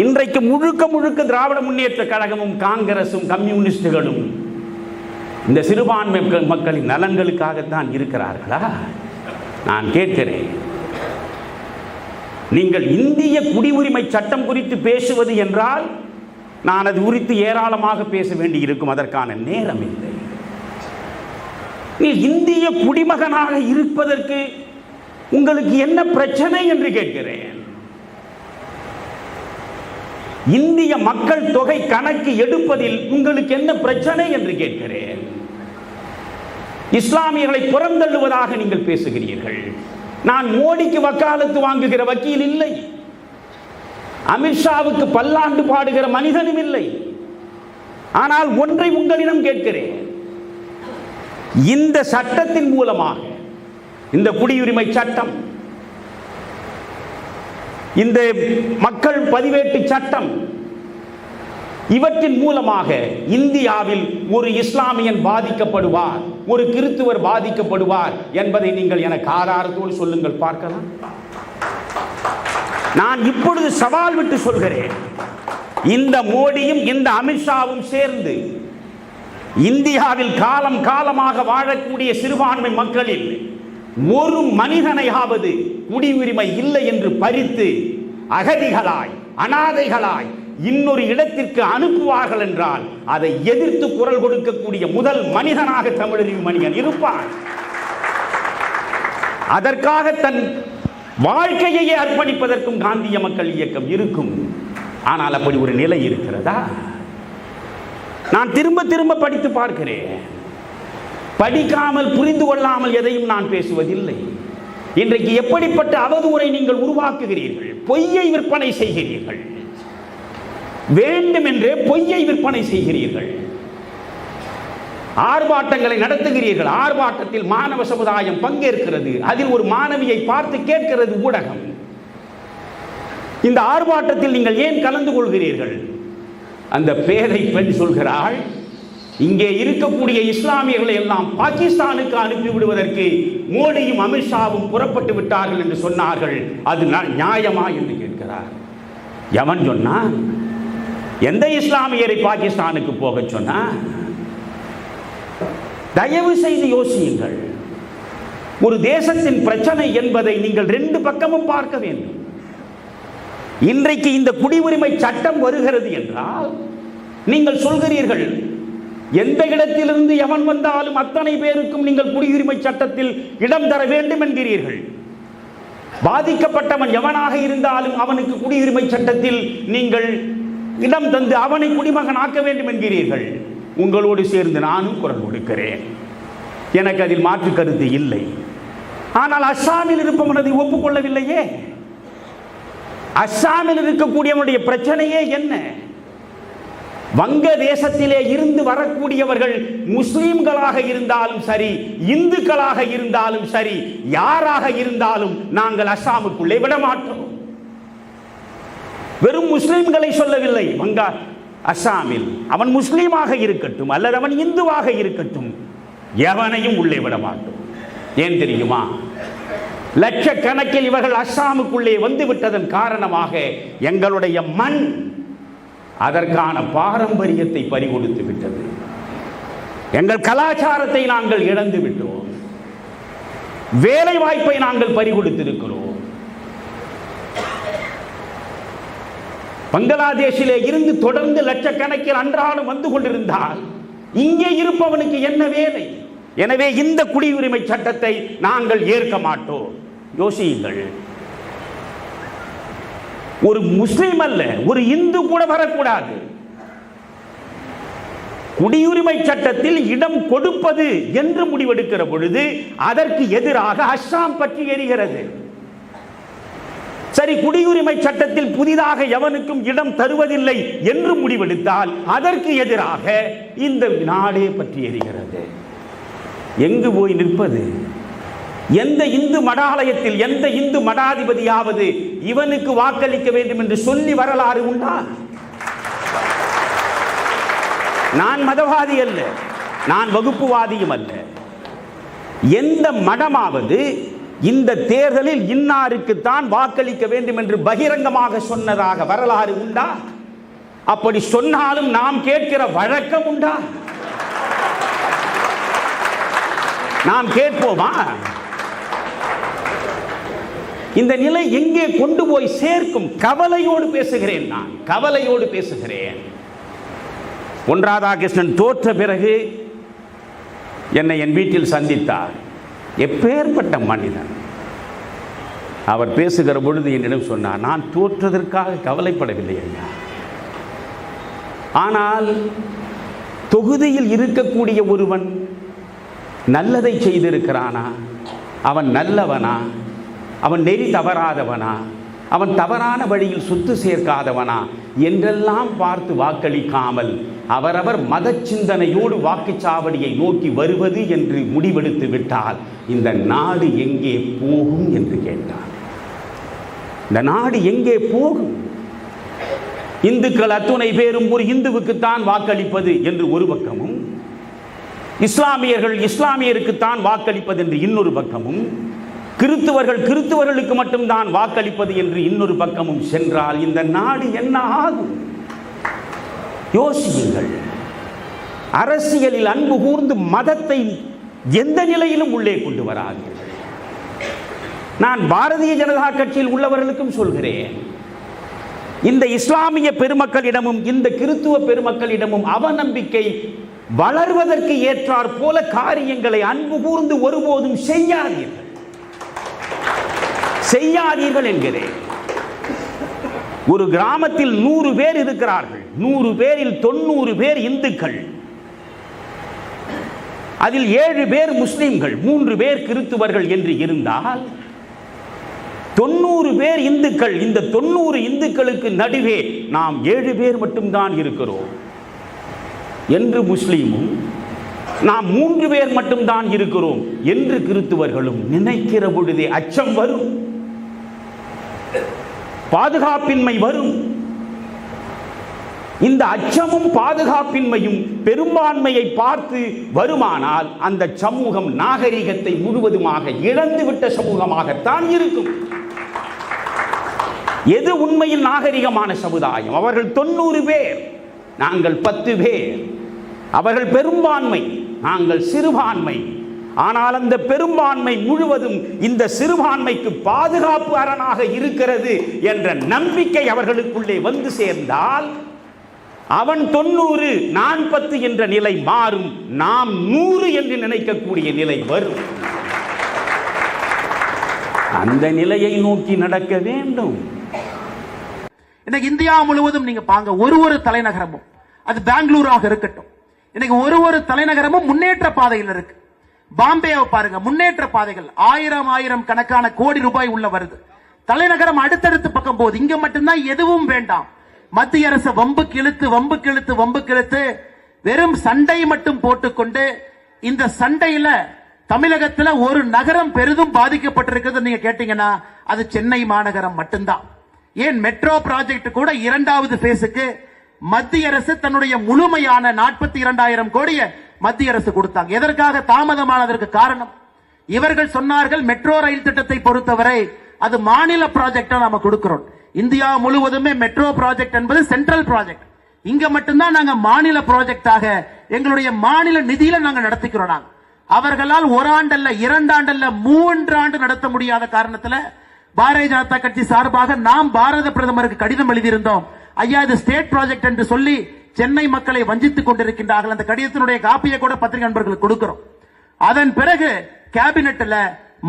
இன்றைக்கு முழுக்க முழுக்க திராவிட முன்னேற்ற கழகமும் காங்கிரசும் கம்யூனிஸ்டுகளும் இந்த சிறுபான்மை மக்களின் நலன்களுக்காகத்தான் இருக்கிறார்களா? நான் கேட்கிறேன். நீங்கள் இந்திய குடியுரிமை சட்டம் குறித்து பேசுவது என்றால் நான் அது குறித்து ஏராளமாக பேச வேண்டி இருக்கும். அதற்கான நேரம் இல்லை. நீ இந்திய குடிமகனாக இருப்பதற்கு உங்களுக்கு என்ன பிரச்சனை என்று கேட்கிறேன். இந்திய மக்கள் தொகை கணக்கு எடுப்பதில் உங்களுக்கு என்ன பிரச்சனை என்று கேட்கிறேன். இஸ்லாமியர்களை புறந்தள்ளுவதாக நீங்கள் பேசுகிறீர்கள். நான் மோடிக்கு வக்காலத்து வாங்குகிற வக்கீல் இல்லை, அமித்ஷாவுக்கு பல்லாண்டு பாடுகிற மனிதனும் இல்லை. ஆனால் ஒன்றை உங்களிடம் கேட்கிறேன். இந்த சட்டத்தின் மூலமாக, இந்த குடியுரிமை சட்டம், இந்த மக்கள் பதிவேட்டு சட்டம், இவற்றின் மூலமாக இந்தியாவில் ஒரு இஸ்லாமியன் பாதிக்கப்படுவார், ஒரு கிறிஸ்துவர் பாதிக்கப்படுவார் என்பதை நீங்கள் எனக்கு ஆதாரத்தோடு சொல்லுங்கள் பார்க்கலாம். நான் இப்பொழுது சவால் விட்டு சொல்கிறேன். இந்த மோடியும் இந்த அமித்ஷாவும் சேர்ந்து இந்தியாவில் காலம் காலமாக வாழக்கூடிய சிறுபான்மை மக்களில் ஒரு மனிதனையாவது குடியுரிமை இல்லை என்று பறித்து அகதிகளாய் அனாதைகளாய் இன்னொரு இடத்திற்கு அனுப்புவார்கள் என்றால் அதை எதிர்த்து குரல் கொடுக்கக்கூடிய முதல் மனிதனாக தமிழறிவு மணியன் இருப்பான். அதற்காக தன் வாழ்க்கையையே அர்ப்பணிப்பதற்கும் காந்திய மக்கள் இயக்கம் இருக்கும். ஆனால் அப்படி ஒரு நிலை இருக்கிறதா? நான் திரும்ப திரும்ப படித்து பார்க்கிறேன். படிக்காமல் புரிந்து கொள்ளாமல் எதையும் நான் பேசுவதில்லை. இன்றைக்கு எப்படிப்பட்ட அவதூறை நீங்கள் உருவாக்குகிறீர்கள்? பொய்யை விற்பனை செய்கிறீர்கள், வேண்டுமென்றே பொய்யை விற்பனை செய்கிறீர்கள். ஆர்ப்பாட்டங்களை நடத்துகிறீர்கள். ஆர்ப்பாட்டத்தில் மாணவ சமுதாயம் பங்கேற்கிறது. அதில் ஒரு மாணவியை பார்த்து கேட்கிறது ஊடகம், இந்த ஆர்ப்பாட்டத்தில் நீங்கள் ஏன் கலந்து கொள்கிறீர்கள்? அந்த பேதை பெண் சொல்கிறாள், இங்கே இருக்கக்கூடிய இஸ்லாமியர்களை எல்லாம் பாகிஸ்தானுக்கு அனுப்பிவிடுவதற்கு மோடியும் அமித்ஷாவும் புறப்பட்டு விட்டார்கள் என்று சொன்னார்கள். அது நியாயமா என்று கேட்கிறார். எவன் சொன்னான்? எந்த இஸ்லாமியரை பாகிஸ்தானுக்கு போக சொன்னார்? தயவு செய்து யோசியுங்கள். ஒரு தேசத்தின் பிரச்சனை என்பதை நீங்கள் ரெண்டு பக்கமும் பார்க்க வேண்டும். இன்றைக்கு இந்த குடியுரிமை சட்டம் வருகிறது என்றால் நீங்கள் சொல்கிறீர்கள், எந்த இடத்திலிருந்து எவன் வந்தாலும் அத்தனை பேருக்கும் நீங்கள் குடியுரிமை சட்டத்தில் இடம் தர வேண்டும் என்கிறீர்கள். பாதிக்கப்பட்டவன் எவனாக இருந்தாலும் அவனுக்கு குடியுரிமை சட்டத்தில் நீங்கள் இடம் தந்து அவனை குடிமகன் ஆக்க வேண்டும் என்கிறீர்கள். உங்களோடு சேர்ந்து நானும் குரல் கொடுக்கிறேன். எனக்கு அதில் மாற்று கருத்து இல்லை. ஆனால் அஸ்ஸாமில் இருப்பவன் அதை ஒப்புக்கொள்ளவில்லையே. அஸ்ஸாமில் இருக்கக்கூடியவனுடைய பிரச்சனையே என்ன? வங்க தேசத்திலே இருந்து வரக்கூடியவர்கள் முஸ்லிம்களாக இருந்தாலும் சரி, இந்துக்களாக இருந்தாலும் சரி, யாராக இருந்தாலும் நாங்கள் அஸ்ஸாமுக்குள்ளே விட மாட்டோம். வெறும் முஸ்லிம்களை சொல்லவில்லை. வங்க அஸ்ஸாமில் அவன் முஸ்லீமாக இருக்கட்டும் அல்லது அவன் இந்துவாக இருக்கட்டும், எவனையும் உள்ளே விட மாட்டோம். ஏன் தெரியுமா? லட்சக்கணக்கில் இவர்கள் அஸ்ஸாமுக்குள்ளே வந்து விட்டதன் காரணமாக எங்களுடைய மண் அதற்கான பாரம்பரியத்தை பறிகொடுத்து விட்டது. எங்கள் கலாச்சாரத்தை நாங்கள் இழந்து விட்டோம். வேலை வாய்ப்பை நாங்கள் பறிகொடுத்திருக்கிறோம். பங்களாதேஷிலே இருந்து தொடர்ந்து லட்சக்கணக்கில் அன்றாடம் வந்து கொண்டிருந்தால் இங்கே இருப்பவனுக்கு என்ன வேலை? எனவே இந்த குடியுரிமை சட்டத்தை நாங்கள் ஏற்க மாட்டோம். யோசியுங்கள். ஒரு முஸ்லிம் அல்ல, ஒரு இந்து கூட வரக்கூடாது. குடியுரிமை சட்டத்தில் இடம் கொடுப்பது என்று முடிவெடுக்கிற பொழுது அதற்கு எதிராக அஸ்ஸாம் பற்றி எரிகிறது. சரி, குடியுரிமை சட்டத்தில் புதிதாக எவனுக்கும் இடம் தருவதில்லை என்று முடிவெடுத்தால் அதற்கு எதிராக இந்த நாடே பற்றி எரிகிறது. எங்கு போய் நிற்பது? எந்த இந்து மடாலயத்தில் எந்த இந்து மடாதிபதியாவது இவனுக்கு வாக்களிக்க வேண்டும் என்று சொல்லி வரலாறு உண்டா? நான் மதவாதி அல்ல, நான் வகுப்புவாதியும் அல்ல. எந்த மடமாவது இந்த தேர்தலில் இன்னாருக்குத்தான் வாக்களிக்க வேண்டும் என்று பகிரங்கமாக சொன்னதாக வரலாறு உண்டா? அப்படி சொன்னாலும் நாம் கேட்கிற வழக்கம் உண்டா? நாம் கேட்போமா? இந்த நிலை எங்கே கொண்டு போய் சேர்க்கும்? கவலையோடு பேசுகிறேன், நான் கவலையோடு பேசுகிறேன். பொன் ராதாகிருஷ்ணன் தோற்ற பிறகு என்னை என் வீட்டில் சந்தித்தார். எப்பேற்பட்ட மனிதன்! அவர் பேசுகிற பொழுது என்னிடம் சொன்னார், நான் தோற்றதற்காக கவலைப்படவில்லை ஐயா, ஆனால் தொகுதியில் இருக்கக்கூடிய ஒருவன் நல்லதை செய்திருக்கிறானா, அவன் நல்லவனா, அவன் நெறி தவறாதவனா, அவன் தவறான வழியில் சொத்து சேர்க்காதவனா என்றெல்லாம் பார்த்து வாக்களிக்காமல் அவரவர் மத சிந்தனையோடு வாக்குச்சாவடியை நோக்கி வருவது என்று முடிவெடுத்து விட்டால் இந்த நாடு எங்கே போகும் என்று கேட்டார். இந்த நாடு எங்கே போகும்? இந்துக்கள் அத்துணை பேரும் ஒரு இந்துவுக்குத்தான் வாக்களிப்பது என்று ஒரு பக்கமும், இஸ்லாமியர்கள் இஸ்லாமியருக்குத்தான் வாக்களிப்பது என்று இன்னொரு பக்கமும், கிறிஸ்துவர்களுக்கு மட்டும்தான் வாக்களிப்பது என்று இன்னொரு பக்கமும் சென்றால் இந்த நாடு என்ன ஆகும்? யோசியுங்கள். அரசியலில் அன்பு கூர்ந்து மதத்தை எந்த நிலையிலும் உள்ளே கொண்டு வராதீர்கள். நான் பாரதிய ஜனதா கட்சியில் உள்ளவர்களுக்கும் சொல்கிறேன், இந்த இஸ்லாமிய பெருமக்களிடமும் இந்த கிறிஸ்துவ பெருமக்களிடமும் அவநம்பிக்கை வளர்வதற்கு ஏற்றாற் போல காரியங்களை அன்பு கூர்ந்து ஒருபோதும் செய்யாதீர்கள் என்கிறேன். ஒரு கிராமத்தில் 100 பேர் இருக்கிறார்கள். 100 பேரில் 90 பேர் இந்துக்கள், அதில் 7 பேர் முஸ்லிம்கள், 3 பேர் கிறிஸ்துவர்கள் என்று இருந்தால் 90 பேர் இந்துக்கள். இந்த 90 இந்துக்களுக்கு நடுவே நாம் 7 பேர் மட்டும்தான் இருக்கிறோம் என்று முஸ்லிமும், நாம் 3 பேர் மட்டும்தான் இருக்கிறோம் என்று கிறிஸ்துவர்களும் நினைக்கிற பொழுதே அச்சம் வரும், பாதுகாப்பின்மை வரும். இந்த அச்சமும் பாதுகாப்பின்மையும் பெரும்பான்மையை பார்த்து வருமானால் அந்த சமூகம் நாகரிகத்தை முழுவதுமாக இழந்துவிட்ட சமூகமாகத்தான் இருக்கும். எது உண்மையில் நாகரிகமான சமுதாயம்? அவர்கள் 90 பேர், நாங்கள் 10 பேர். அவர்கள் பெரும்பான்மை, நாங்கள் சிறுபான்மை. ஆனால் அந்த பெரும்பான்மை முழுவதும் இந்த சிறுபான்மைக்கு பாதுகாப்பு அரணாக இருக்கிறது என்ற நம்பிக்கை அவர்களுக்குள்ளே வந்து சேர்ந்தால் அவன் 90 நான் 10 என்ற நிலை மாறும், நாம் 100 என்று நினைக்கக்கூடிய நிலை வரும். அந்த நிலையை நோக்கி நடக்க வேண்டும். இன்னைக்கு இந்தியா முழுவதும் நீங்க பாங்க, ஒரு தலைநகரமும், அது பெங்களூராக இருக்கட்டும், இன்னைக்கு ஒரு தலைநகரமும் முன்னேற்ற பாதையில் இருக்கு. பாம்பேவை பாருங்க, முன்னேற்ற பாதைகள், ஆயிரம் கணக்கான கோடி ரூபாய் உள்ள வருது. தலைநகரம் அடுத்தடுத்து பக்கம் போகுது. இங்க மட்டும்தான் எதுவும் வேண்டாம். மத்திய அரசு வம்புக்கு இழுத்து வெறும் சண்டை மட்டும் போட்டுக்கொண்டு, இந்த சண்டையில தமிழகத்துல ஒரு நகரம் பெரிதும் பாதிக்கப்பட்டிருக்கிறது நீங்க கேட்டீங்கன்னா அது சென்னை மாநகரம் மட்டும்தான். ஏன் மெட்ரோ ப்ராஜெக்ட் கூட 2வது பேஸுக்கு மத்திய அரசு தன்னுடைய முழுமையான 42,000 கோடியை மத்திய அரசு கொடுத்தாங்க. எதற்காக தாமதமானதற்கு காரணம், இவர்கள் சொன்னார்கள் மெட்ரோ ரயில் திட்டத்தை பொறுத்தவரை அது மாநில ப்ராஜெக்டா நாம கொடுக்கிறோம். இந்தியா முழுவதுமே மெட்ரோ ப்ராஜெக்ட் என்பது சென்ட்ரல் ப்ராஜெக்ட். இங்க மட்டும்தான் நாங்க மாநில ப்ராஜெக்டாக எங்களுடைய மாநில நிதியில நாங்க நடத்திக்கிறோம். அவர்களால் 1 ஆண்டல்ல 2 ஆண்டல்ல 3 ஆண்டு நடத்த முடியாத காரணத்துல பாரதிய ஜனதா கட்சி சார்பாக நாம் பாரத பிரதமருக்கு கடிதம் எழுதியிருந்தோம். ஐயா, இது ஸ்டேட் ப்ராஜெக்ட் என்று சொல்லி சென்னை மக்களை வஞ்சித்துக் கொண்டிருக்கின்றார்கள். அந்த கடிதத்தினுடைய காப்பியை கூட பத்திரிகை நண்பர்களுக்கு கொடுக்கிறோம். அதன் பிறகு கேபினெட்ல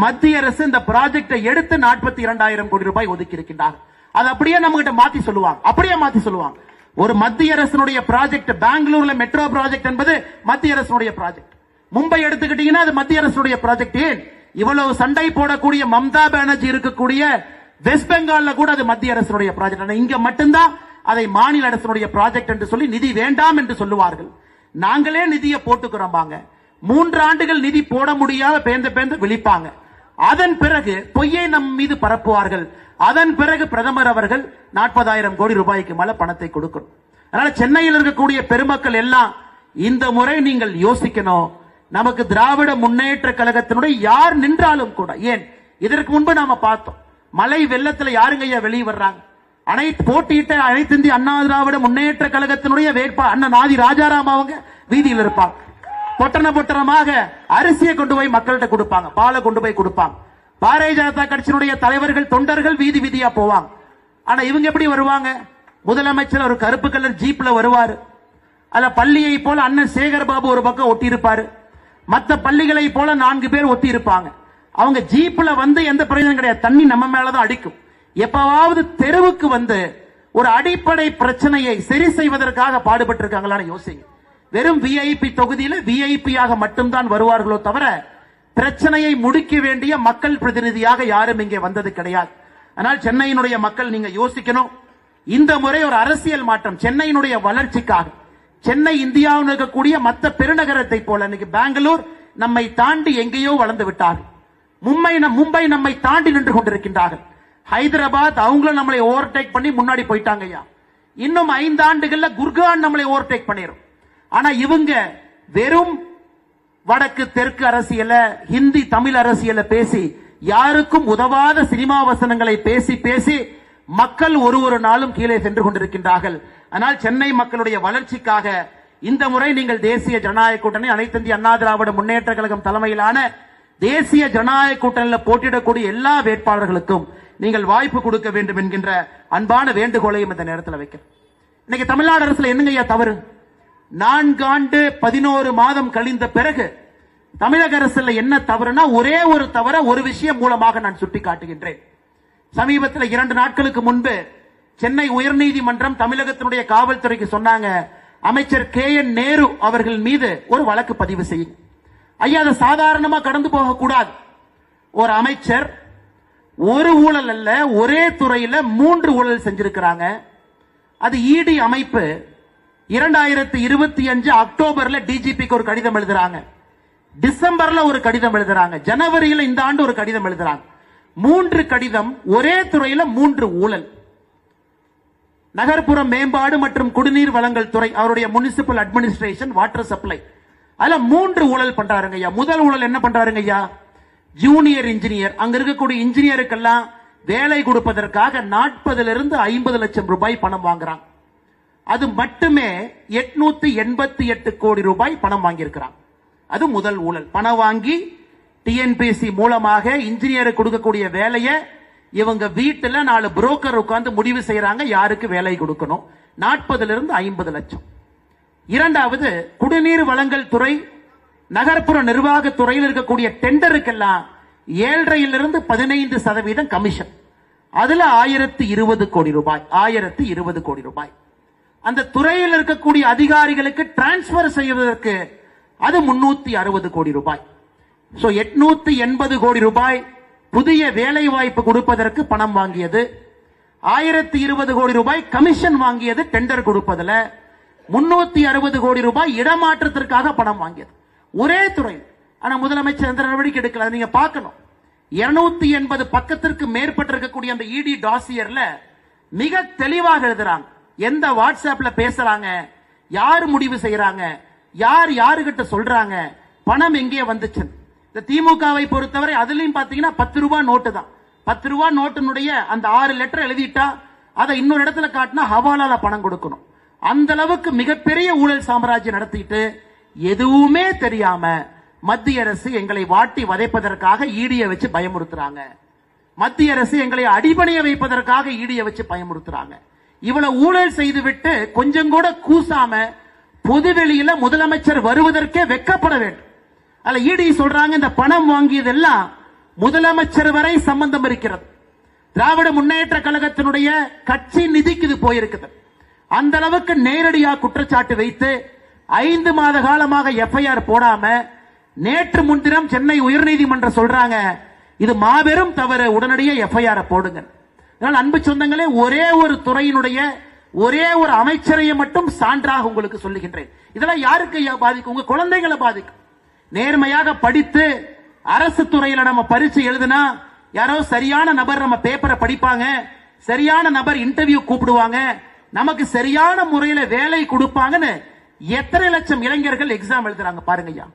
மத்திய அரசு இந்த ப்ராஜெக்டை எடுத்து 42,000 கோடி ரூபாய் ஒதுக்கி இருக்கின்றார். அது அப்படியே நம்ம கிட்ட மாத்தி சொல்லுவாங்க. ஒரு மத்திய அரசுடைய ப்ராஜெக்ட், பெங்களூர்ல மெட்ரோ ப்ராஜெக்ட் என்பது மத்திய அரசுடைய ப்ராஜெக்ட். மும்பை எடுத்துக்கிட்டீங்கன்னா அது மத்திய அரசுடைய ப்ராஜெக்ட். ஏன் இவ்வளவு சண்டை போடக்கூடிய மம்தா பானர்ஜி இருக்கக்கூடிய வெஸ்ட் பெங்கால்ல கூட அது மத்திய அரசுடைய ப்ராஜெக்ட். இங்க மட்டும்தான் அதை மாநில அரசுடைய ப்ராஜெக்ட் என்று சொல்லி நிதி வேண்டாம் என்று சொல்லுவார்கள். நாங்களே நிதியை போட்டுக்கிறோம். 3 ஆண்டுகள் நிதி போட முடியாம பேந்து விழிப்பாங்க. அதன் பிறகு பொய்யை நம் மீது பரப்புவார்கள். அதன் பிறகு பிரதமர் அவர்கள் 40,000 கோடி ரூபாய்க்கு மேல பணத்தை கொடுக்கணும். அதனால சென்னையில் இருக்கக்கூடிய பெருமக்கள் எல்லாம் இந்த முறை நீங்கள் யோசிக்கணும். நமக்கு திராவிட முன்னேற்ற கழகத்தினுடைய யார் நின்றாலும் கூட, ஏன் இதற்கு முன்பு நாம பார்த்தோம், மழை வெள்ளத்துல யாருங்க ஐயா வெளியே வர்றாங்க? போட்டியிட்ட அனைத்து இந்திய அண்ணா திராவிட முன்னேற்ற கழகத்தினுடைய வேட்பாளர் அண்ணன் ஆதி ராஜாராம் அவங்க வீதியில் இருப்பாங்க. பொட்டணமாக அரிசியை கொண்டு போய் மக்கள்கிட்ட கொடுப்பாங்க, பாலை கொண்டு போய் கொடுப்பாங்க. பாரதிய ஜனதா கட்சியினுடைய தலைவர்கள் தொண்டர்கள் வீதி வீதியா போவாங்க. ஆனா இவங்க எப்படி வருவாங்க? முதலமைச்சர் ஒரு கருப்பு கலர் ஜீப்ல வருவாரு. அல்ல பள்ளியை போல அண்ணன் சேகர் பாபு ஒரு பக்கம் ஒட்டி இருப்பாரு, மற்ற பள்ளிகளை போல 4 பேர் ஒட்டி இருப்பாங்க. அவங்க ஜீப்ல வந்து எந்த பிரயோஜனம் கிடையாது, தண்ணி நம்ம மேலதான் அடிக்கும். எப்பவாவது தெருவுக்கு வந்து ஒரு அடிப்படை பிரச்சனையை சரி செய்வதற்காக பாடுபட்டு இருக்காங்களான்னு யோசிங்க. வெறும் விஐபி தொகுதியில விஐபியாக மட்டும்தான் வருவார்களோ தவிர பிரச்சனையை முடிக்க வேண்டிய மக்கள் பிரதிநிதியாக யாரும் இங்கே வந்தது கிடையாது. ஆனால் சென்னையினுடைய மக்கள் நீங்க யோசிக்கணும், இந்த முறை ஒரு அரசியல் மாற்றம் சென்னையினுடைய வளர்ச்சிக்காக. சென்னை இந்தியாவில் இருக்கக்கூடிய மற்ற பெருநகரத்தை போல இன்னைக்கு பெங்களூர் நம்மை தாண்டி எங்கேயோ வளர்ந்து விட்டார்கள். மும்பை நம்மை தாண்டி நின்று கொண்டிருக்கின்றார்கள். ஹைதராபாத் அவங்களும் நம்மளை ஓவர்டேக் பண்ணி முன்னாடி போயிட்டாங்க ஐயா. இன்னும் 5 ஆண்டுகள்ல குர்கான் நம்மளை ஓவர்டேக் பண்ணிரும். ஆனா இவங்க வெறும் வடக்கு தெற்கு அரசியல, ஹிந்தி தமிழ் அரசியல பேசி யாருக்கும் உதவாத சினிமா வசனங்களை பேசி பேசி மக்கள் ஒரு நாளும் கீழே சென்று கொண்டிருக்கின்றார்கள். ஆனால் சென்னை மக்களுடைய வளர்ச்சிக்காக இந்த முறை நீங்கள் தேசிய ஜனநாயக கூட்டணி அனைத்து இந்திய அண்ணா திராவிட முன்னேற்ற கழகம் தலைமையிலான தேசிய ஜனநாயக கூட்டணியில் போட்டியிடக்கூடிய எல்லா வேட்பாளர்களுக்கும் நீங்கள் வாய்ப்பு கொடுக்க வேண்டும் என்கின்ற அன்பான வேண்டுகோளையும் இந்த நேரத்தில் வைக்கிறேன். இன்னைக்கு தமிழ்நாடு அரசுல என்னங்க தவறு? 4 ஆண்டு 11 மாதம் கழிந்த பிறகு தமிழக அரசுல என்ன தவறுனா, ஒரே ஒரு தவற ஒரு விஷயம் மூலமாக நான் சுட்டிக்காட்டுகின்றேன். சமீபத்தில் 2 நாட்களுக்கு முன்பு சென்னை உயர்நீதிமன்றம் தமிழகத்தினுடைய காவல்துறைக்கு சொன்னாங்க, அமைச்சர் KN நேரு அவர்கள் மீது ஒரு வழக்கு பதிவு செய்யுங்க. ஐயா, அதை சாதாரணமா கடந்து போக கூடாது. ஒரு அமைச்சர் ஒரு ஊழல் அல்ல, ஒரே துறையில 3 ஊழல் செஞ்சிருக்கிறாங்க. அது இடி அமைப்பு 2025 அக்டோபர்ல டிஜிபிக்கு ஒரு கடிதம் எழுதுறாங்க, டிசம்பர்ல ஒரு கடிதம் எழுதுறாங்க, ஜனவரியில இந்த ஆண்டு ஒரு கடிதம் எழுதுறாங்க. 3 கடிதம், ஒரே துறையில 3 ஊழல். நகர்ப்புற மேம்பாடு மற்றும் குடிநீர் வழங்கல் துறை, அவருடைய முனிசிபல் அட்மினிஸ்ட்ரேஷன் வாட்டர் சப்ளை, அதுல 3 ஊழல் பண்றாருங்க ஐயா. முதல் ஊழல் என்ன பண்றாருங்க ஐயா? ஜூனியர் இன்ஜினியர், அங்க இருக்கக்கூடிய இன்ஜினியருக்கெல்லாம் வேலை கொடுப்பதற்காக 40 to 50 லட்சம் ரூபாய் பணம் வாங்குறாங்க. அது மட்டுமே 888 கோடி ரூபாய் பணம் வாங்கியிருக்கிறாங்க. அது முதல் ஊழல். பணம் வாங்கி டிஎன்பிஎஸ்சி மூலமாக இன்ஜினியர் கொடுக்கக்கூடிய வேலையை இவங்க வீட்டுல 4 புரோக்கர் உட்கார்ந்து முடிவு செய்யறாங்க யாருக்கு வேலை கொடுக்கணும். 40 to 50 லட்சம். இரண்டாவது, குடிநீர் வழங்கல் துறை, நகர்ப்புற நிர்வாக துறையில் இருக்கக்கூடிய டெண்டருக்கெல்லாம் 7.5 to 15% கமிஷன். அதுல 1020 கோடி ரூபாய். 1020 கோடி ரூபாய் அந்த துறையில் இருக்கக்கூடிய அதிகாரிகளுக்கு டிரான்ஸ்பர் செய்வதற்கு அது 360 கோடி ரூபாய். 880 கோடி ரூபாய் புதிய வேலை வாய்ப்பு கொடுப்பதற்கு பணம் வாங்கியது. 1020 கோடி ரூபாய் கமிஷன் வாங்கியது டெண்டர் கொடுப்பதில். 360 கோடி ரூபாய் இடமாற்றத்திற்காக பணம் வாங்கியது ஒரே துறை. ஆனா முதலமைச்சர் எந்த நடவடிக்கை எடுக்கல. நீங்க பார்க்கணும், 280 பக்கத்திற்கு மேற்பட்டு இருக்கக்கூடிய அந்த இடி டாசியர்ல மிக தெளிவாக எழுதுறாங்க, எந்த வாட்ஸ்அப்ல பேசுறாங்க, யார் முடிவு செய்யறாங்க, யார் யாருகிட்ட சொல்றாங்க, பணம் எங்கே வந்துச்சு. இந்த திமுகவை பொறுத்தவரை அதுலயும் பாத்தீங்கன்னா 10 ரூபாய் நோட்டு தான். 10 ரூபாய் நோட்டினுடைய அந்த 6 லெட்டர் எழுதிட்டா அதை இன்னொரு இடத்துல காட்டினா ஹவாலால பணம் கொடுக்கணும். அந்த அளவுக்கு மிகப்பெரிய ஊழல் சாம்ராஜ்யம் நடத்திட்டு எதுவுமே தெரியாம மத்திய அரசு எங்களை வாட்டி வதைப்பதற்காக ஈடியை வச்சு பயமுறுத்துறாங்க. மத்திய அரசு எங்களை அடிபணிய வைப்பதற்காக ஈடியை வச்சு பயமுறுத்துறாங்க. இவ்வளவு ஊழல் செய்துவிட்டு கொஞ்சம் கூட கூசாம பொதுவெளியில முதலமைச்சர் வருவதற்கே வெக்கப்பட வேண்டும். அல்ல ஈடி சொல்றாங்க, இந்த பணம் வாங்கியதெல்லாம் முதலமைச்சர் வரை சம்பந்தம் இருக்கிறது. திராவிட முன்னேற்ற கழகத்தினுடைய கட்சி நிதிக்கு இது போயிருக்குது. அந்த அளவுக்கு நேரடியாக குற்றச்சாட்டு வைத்து 5 மாத காலமாக எஃப்ஐஆர் போடாம நேற்று முன்தினம் சென்னை உயர்நீதிமன்றம் சொல்றாங்க, இது மாபெரும் தவறு, உடனடியாக எஃப்ஐஆர் போடுங்க. அன்பு சொந்தங்களே, ஒரே ஒரு துறையினுடைய ஒரே ஒரு அமைச்சரையை மட்டும் சான்றாக உங்களுக்கு சொல்லுகின்றேன். இதெல்லாம் யாருக்கு பாதிக்கும்? உங்க குழந்தைகளை பாதிக்கும். நேர்மையாக படித்து அரசு துறையில நம்ம பரீட்சை எழுதுனா யாரோ சரியான நபர் நம்ம பேப்பரை படிப்பாங்க, சரியான நபர் இன்டர்வியூ கூப்பிடுவாங்க, நமக்கு சரியான முறையில வேலை கொடுப்பாங்கன்னு எத்தனை லட்சம் இளைஞர்கள் எக்ஸாம் எழுதுறாங்க பாருங்க ஐயா.